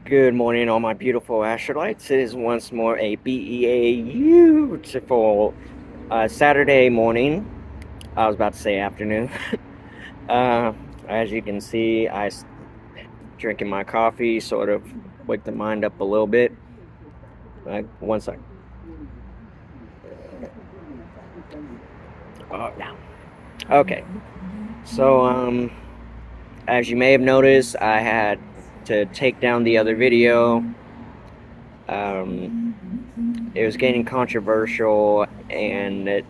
Good morning, all my beautiful Astralites. It is once more a beautiful Saturday morning. I was about to say afternoon. uh, as you can see, drinking my coffee, sort of wake the mind up a little bit. One sec. Oh, yeah. Okay. So, as you may have noticed, I had to take down the other video. It was getting controversial, and I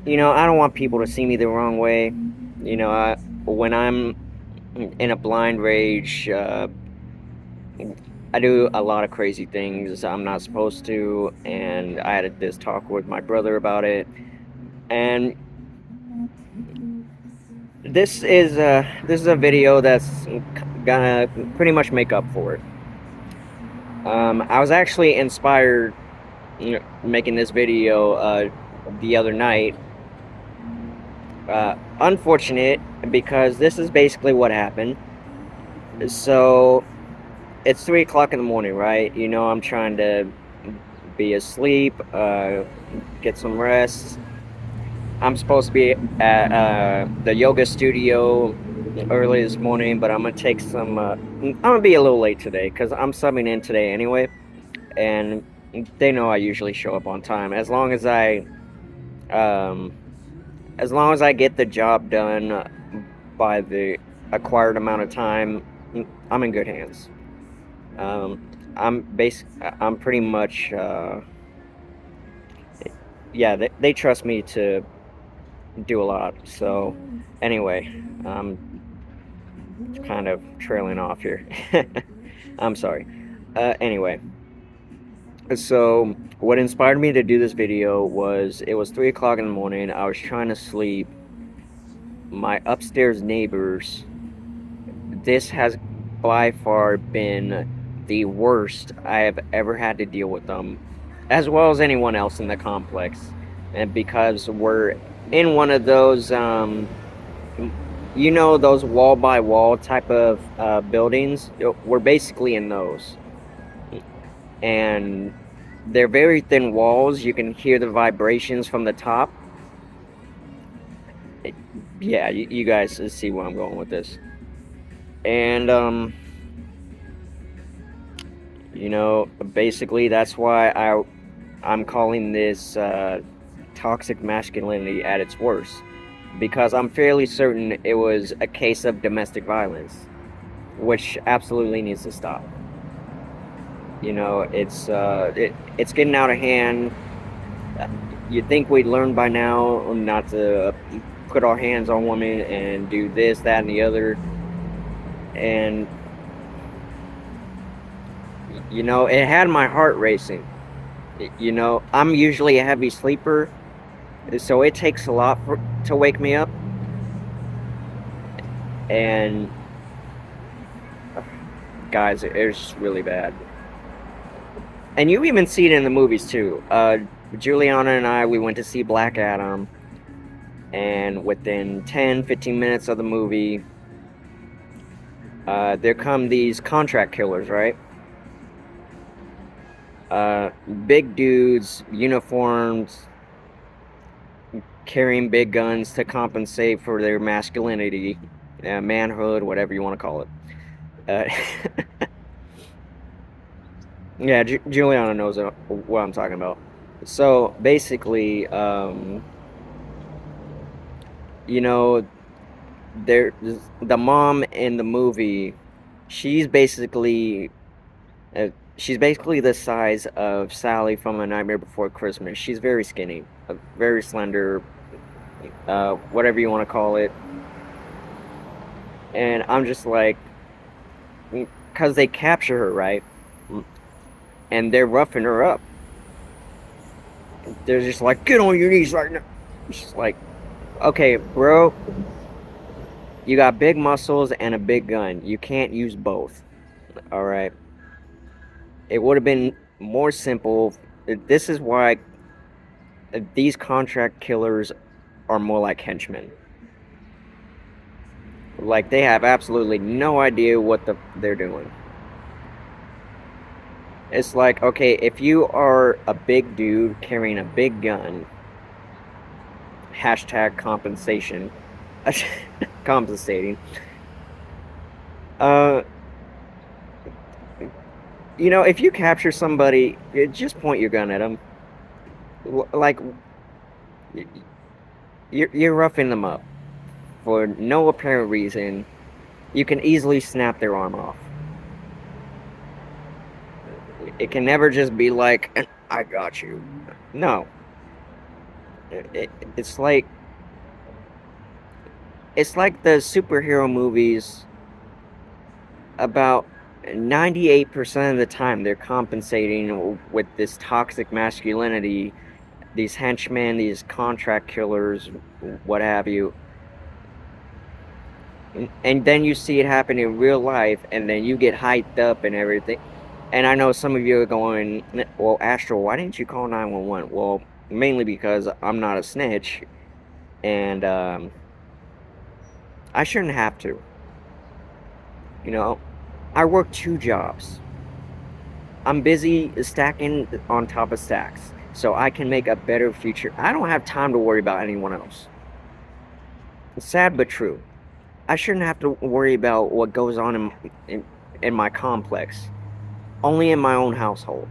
don't want people to see me the wrong way. When I'm in a blind rage, I do a lot of crazy things I'm not supposed to, and I had this talk with my brother about it. And this is a video that's gonna pretty much make up for it. I was actually inspired, making this video the other night. Unfortunate because this is basically what happened. So it's 3 o'clock in the morning, right? I'm trying to be asleep, get some rest. I'm supposed to be at the yoga studio early this morning, but I'm gonna take some. I'm gonna be a little late today because I'm subbing in today anyway, and they know I usually show up on time. Um, as long as I get the job done by the acquired amount of time, I'm in good hands. Um, I'm pretty much. Yeah, they trust me to do a lot. So, anyway, I'm kind of trailing off here. I'm sorry. Anyway, so what inspired me to do this video was it was 3 o'clock in the morning. I was trying to sleep. My upstairs neighbors. This has by far been the worst I have ever had to deal with them, as well as anyone else in the complex. And because we're in one of those, those wall by wall type of buildings, we're basically in those. And they're very thin walls. You can hear the vibrations from the top. Yeah, you guys see where I'm going with this. And, basically that's why I'm calling this toxic masculinity at its worst, because I'm fairly certain it was a case of domestic violence, which absolutely needs to stop. It's getting out of hand. You'd think we'd learn by now not to put our hands on women and do this, that, and the other. And it had my heart racing. I'm usually a heavy sleeper, so it takes a lot to wake me up. And guys, it's really bad. And you even see it in the movies too. Juliana and I, we went to see Black Adam, and within 10-15 minutes of the movie, there come these contract killers, right? Big dudes, uniforms, carrying big guns to compensate for their masculinity, manhood, whatever you want to call it. Yeah, Juliana knows what I'm talking about. So basically, you know, there the mom in the movie, she's basically she's basically the size of Sally from A Nightmare Before Christmas. She's very skinny, very slender, whatever you want to call it. And I'm just like, because they capture her, right? And they're roughing her up. They're just like, get on your knees right now. She's like, okay, bro, you got big muscles and a big gun. You can't use both. All right. It would have been more simple. This is why these contract killers are more like henchmen. Like, they have absolutely no idea what they're doing. It's like, okay, if you are a big dude carrying a big gun, hashtag compensation, compensating. Uh, if you capture somebody, just point your gun at them. Like you're roughing them up for no apparent reason. You can easily snap their arm off. It can never just be like, I got you. No, it, it's like it's like the superhero movies. About 98% of the time, they're compensating with this toxic masculinity, these henchmen, these contract killers, what have you. And then you see it happen in real life, and then you get hyped up and everything. And I know some of you are going, well, Astral, why didn't you call 911? Well, mainly because I'm not a snitch, and I shouldn't have to. You know, I work two jobs. I'm busy stacking on top of stacks so I can make a better future. I don't have time to worry about anyone else. It's sad but true. I shouldn't have to worry about what goes on in my complex, only in my own household.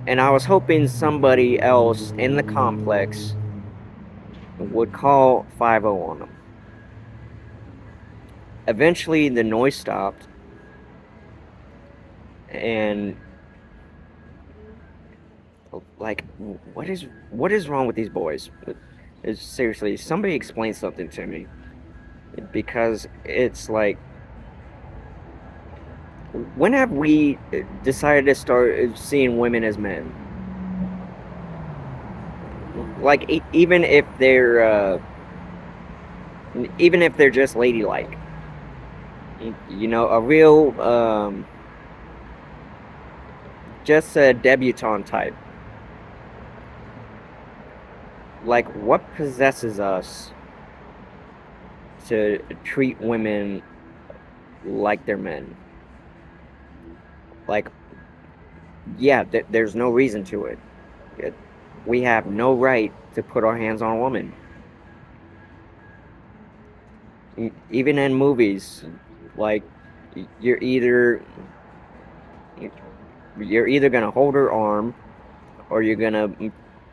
And I was hoping somebody else in the complex would call 50 on them. Eventually, the noise stopped, and like, what is wrong with these boys? Seriously, somebody explain something to me, because it's like, when have we decided to start seeing women as men? Like, even if they're just ladylike, a real just a debutante type. Like, what possesses us to treat women like they're men? Like, yeah, there's no reason to it. it. We have no right to put our hands on a woman. Even in movies, like, you're either you're either gonna hold her arm, or you're gonna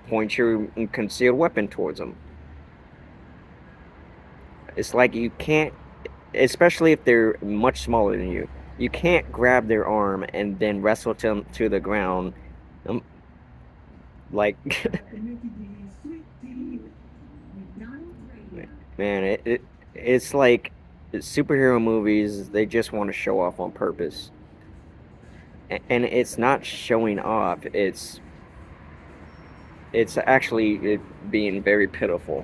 point your concealed weapon towards them. It's like you can't, especially if they're much smaller than you. You can't grab their arm and then wrestle them to the ground. Um, like, man, it's like superhero movies. They just want to show off on purpose, and it's not showing off. It's actually being very pitiful.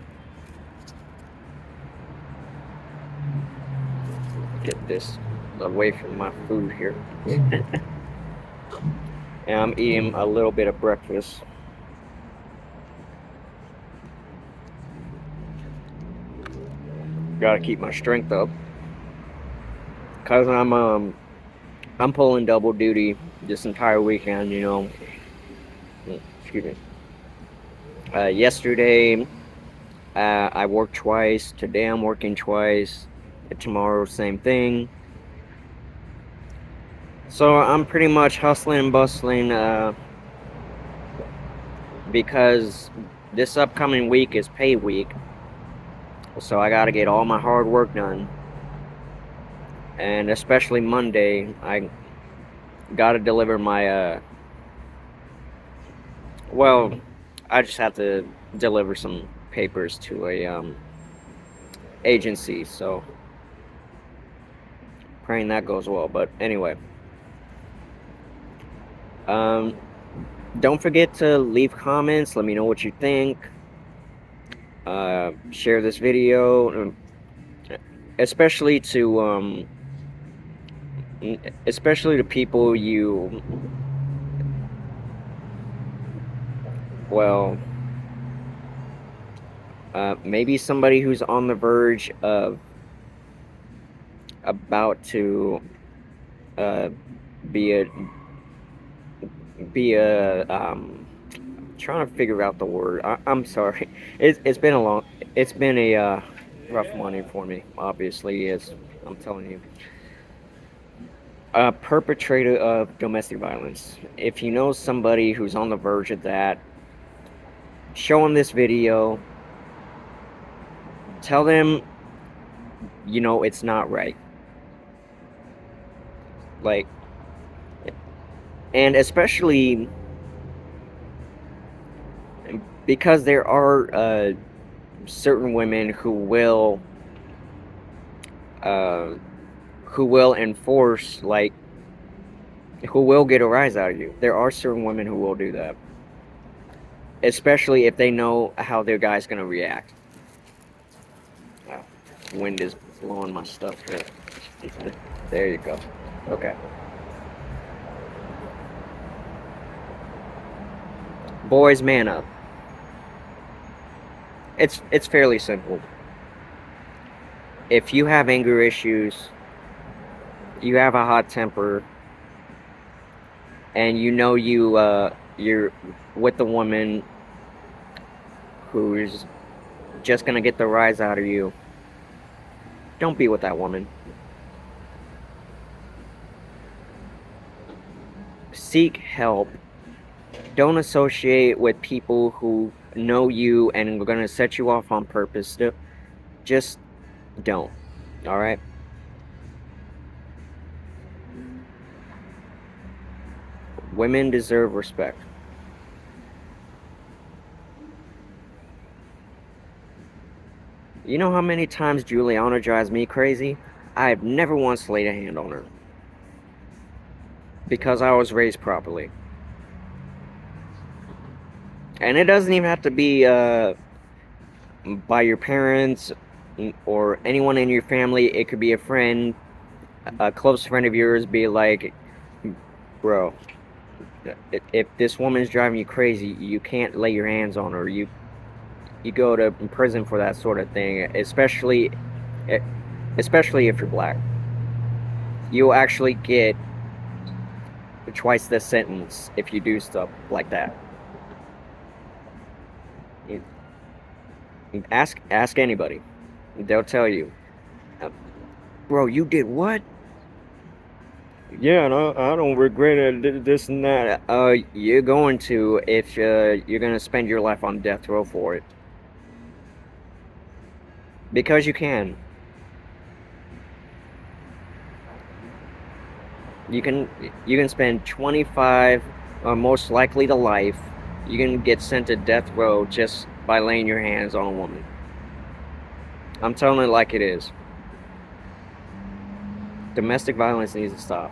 Get this away from my food here. And I'm eating a little bit of breakfast. Gotta keep my strength up, cause I'm pulling double duty this entire weekend. Excuse me. Yesterday, I worked twice. Today I'm working twice. Tomorrow, same thing. So I'm pretty much hustling and bustling, because this upcoming week is pay week. So I gotta get all my hard work done. And especially Monday, I gotta deliver my, well, I just have to deliver some papers to a agency. So praying that goes well. But anyway, um, don't forget to leave comments. Let me know what you think. Share this video, especially to people well, maybe somebody who's on the verge of about to uh, be be a trying to figure out the word. I'm sorry. It's been a long. It's been a rough morning for me. Obviously, as I'm telling you, a perpetrator of domestic violence. If you know somebody who's on the verge of that, show them this video. Tell them, it's not right. Like, and especially because there are certain women uh, who will enforce, like, who will get a rise out of you. There are certain women who will do that, especially if they know how their guy's gonna react. Wow, wind is blowing my stuff here. There you go. Okay. Boys, man up. It's fairly simple. If you have anger issues, you have a hot temper, and you're with a woman who's just gonna get the rise out of you, don't be with that woman. Seek help. Don't associate with people who know you and are gonna set you off on purpose. Just don't. All right. Women deserve respect. You know how many times Juliana drives me crazy? I have never once laid a hand on her because I was raised properly. And it doesn't even have to be by your parents or anyone in your family. It could be a friend, a close friend of yours. Be like, bro, if this woman's driving you crazy, you can't lay your hands on her. You go to prison for that sort of thing, especially if you're black. You'll actually get twice the sentence if you do stuff like that. Ask anybody. They'll tell you, bro, you did what? Yeah, no, I don't regret it. This and that. You're going to if you're gonna spend your life on death row for it because you can. You can you can spend 25, or most likely to life. You can get sent to death row just by laying your hands on a woman. I'm telling it like it is. Domestic violence needs to stop.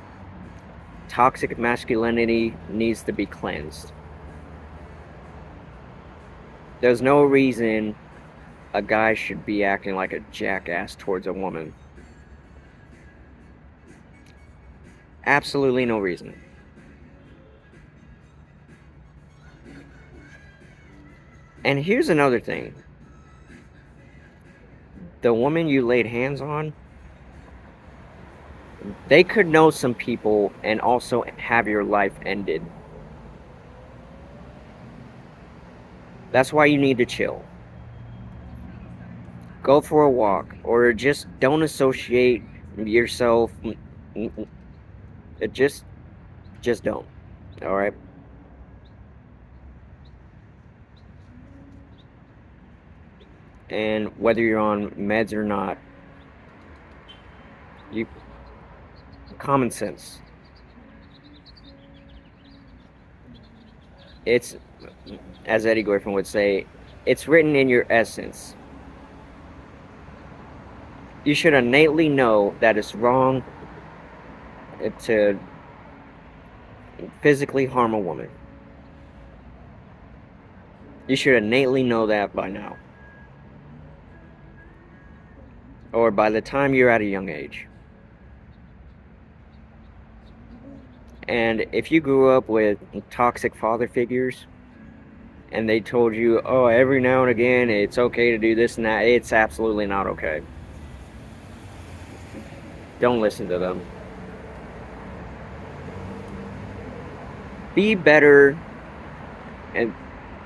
Toxic masculinity needs to be cleansed. There's no reason a guy should be acting like a jackass towards a woman. Absolutely no reason. And here's another thing. The woman you laid hands on, they could know some people and also have your life ended. That's why you need to chill. Go for a walk, or just don't associate yourself. Just don't. All right. And whether you're on meds or not, you common sense. It's, as Eddie Griffin would say, it's written in your essence. You should innately know that it's wrong to physically harm a woman. You should innately know that by now. Or by the time you're at a young age. And if you grew up with toxic father figures and they told you, oh, every now and again it's okay to do this and that, it's absolutely not okay. Don't listen to them. be better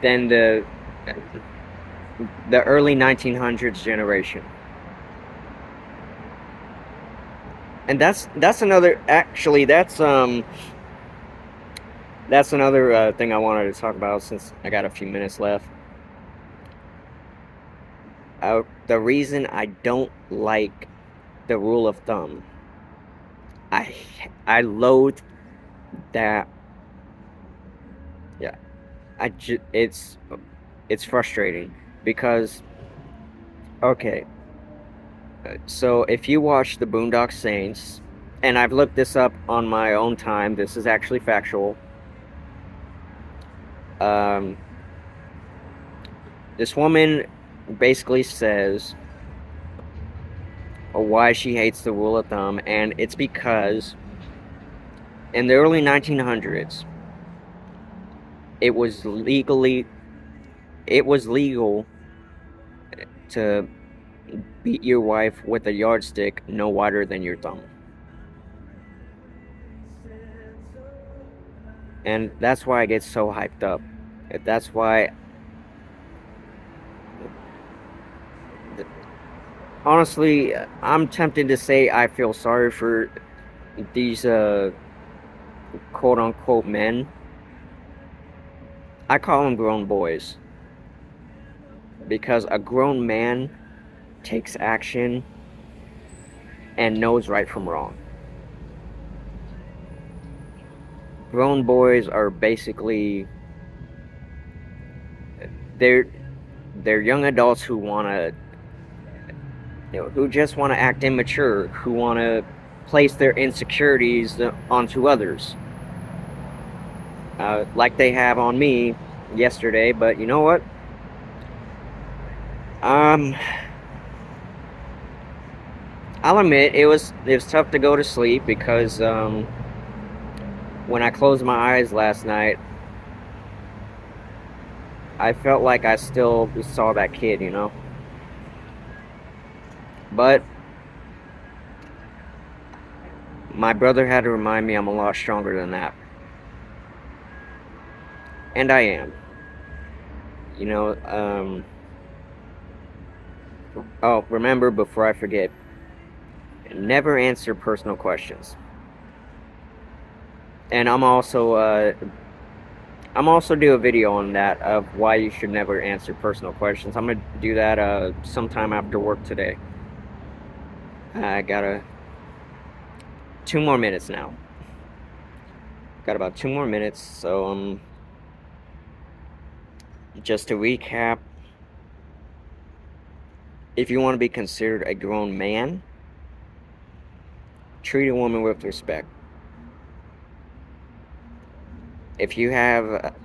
than the early 1900s generation. And that's another actually that's another thing I wanted to talk about since I got a few minutes left. The reason I don't like the rule of thumb, I I loathe that. Yeah, it's frustrating because okay, so if you watch the Boondock Saints, and I've looked this up on my own time, this is actually factual. Um, this woman basically says why she hates the rule of thumb, and it's because in the early 1900s, it was legally it was legal to beat your wife with a yardstick no wider than your thumb. And that's why I get so hyped up. That's why, honestly, I'm tempted to say I feel sorry for these quote unquote men. I call them grown boys because a grown man takes action and knows right from wrong. Grown boys are basically they're they're young adults who want to who just want to act immature, who want to place their insecurities onto others, like they have on me yesterday. But you know what? Um, I'll admit it was tough to go to sleep because when I closed my eyes last night, I felt like I still saw that kid, you know. But my brother had to remind me I'm a lot stronger than that, and I am. You know. Oh, remember before I forget, never answer personal questions. And I'm also do a video on that of why you should never answer personal questions. I'm gonna do that sometime after work today. I got 2 more minutes now. Got about 2 more minutes. So just to recap, if you want to be considered a grown man, treat a woman with respect. If you have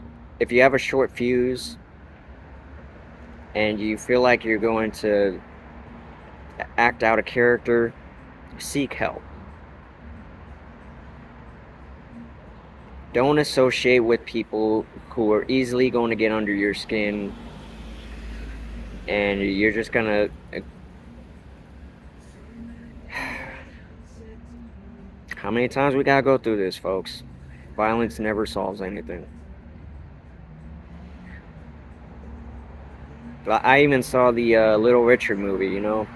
if you have a short fuse and you feel like you're going to act out a character, seek help. Don't associate with people who are easily going to get under your skin and you're just gonna how many times we gotta go through this, folks? Violence never solves anything. I even saw the Little Richard movie, you know.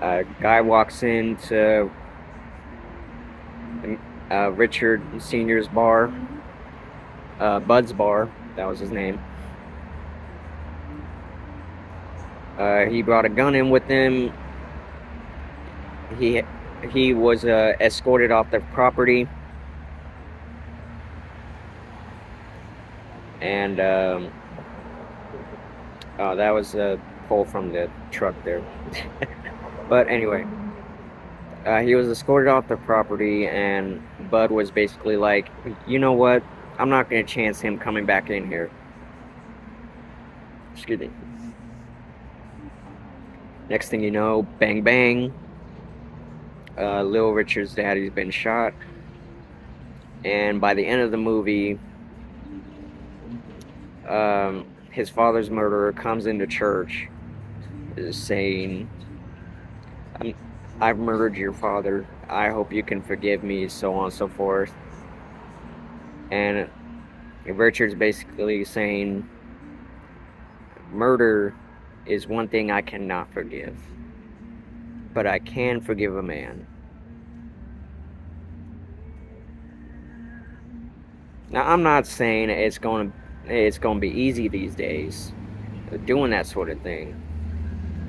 A guy walks into Richard Sr.'s bar, Bud's bar, that was his name. He brought a gun in with him. He he was escorted off the property, and oh, that was a pull from the truck there. But anyway, he was escorted off the property, and Bud was basically like, you know what? I'm not going to chance him coming back in here. Excuse me. Next thing you know, bang bang. Little Richard's daddy's been shot. And by the end of the movie, his father's murderer comes into church saying, I've murdered your father. I hope you can forgive me, so on and so forth. And Richard's basically saying murder is one thing I cannot forgive, but I can forgive a man. Now, I'm not saying it's going to be easy these days doing that sort of thing,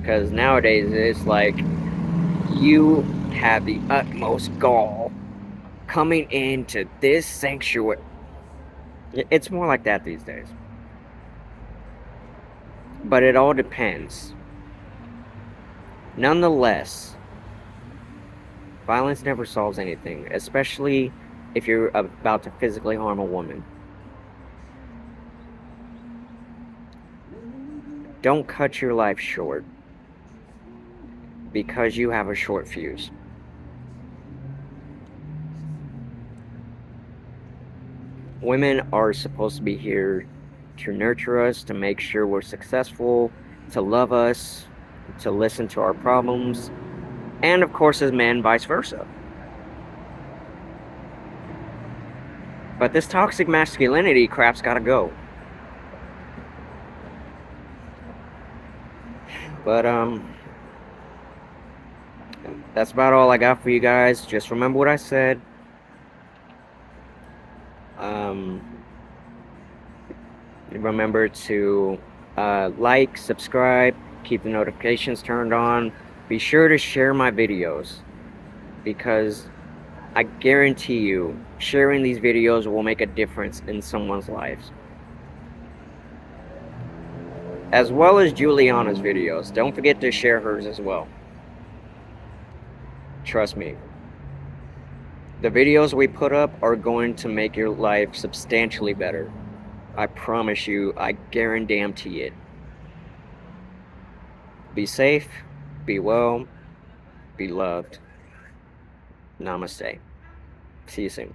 because nowadays it's like you have the utmost gall coming into this sanctuary. It's more like that these days. But it all depends. Nonetheless, violence never solves anything, especially if you're about to physically harm a woman. Don't cut your life short because you have a short fuse. Women are supposed to be here to nurture us, to make sure we're successful, to love us, to listen to our problems, and of course, as men, vice versa. But this toxic masculinity crap's gotta go. But, that's about all I got for you guys. Just remember what I said. Um, remember to like, subscribe, keep the notifications turned on. Be sure to share my videos because I guarantee you, sharing these videos will make a difference in someone's lives. As well as Juliana's videos. Don't forget to share hers as well. Trust me. The videos we put up are going to make your life substantially better. I promise you, I guarantee it. Be safe, be well, be loved. Namaste. See you soon.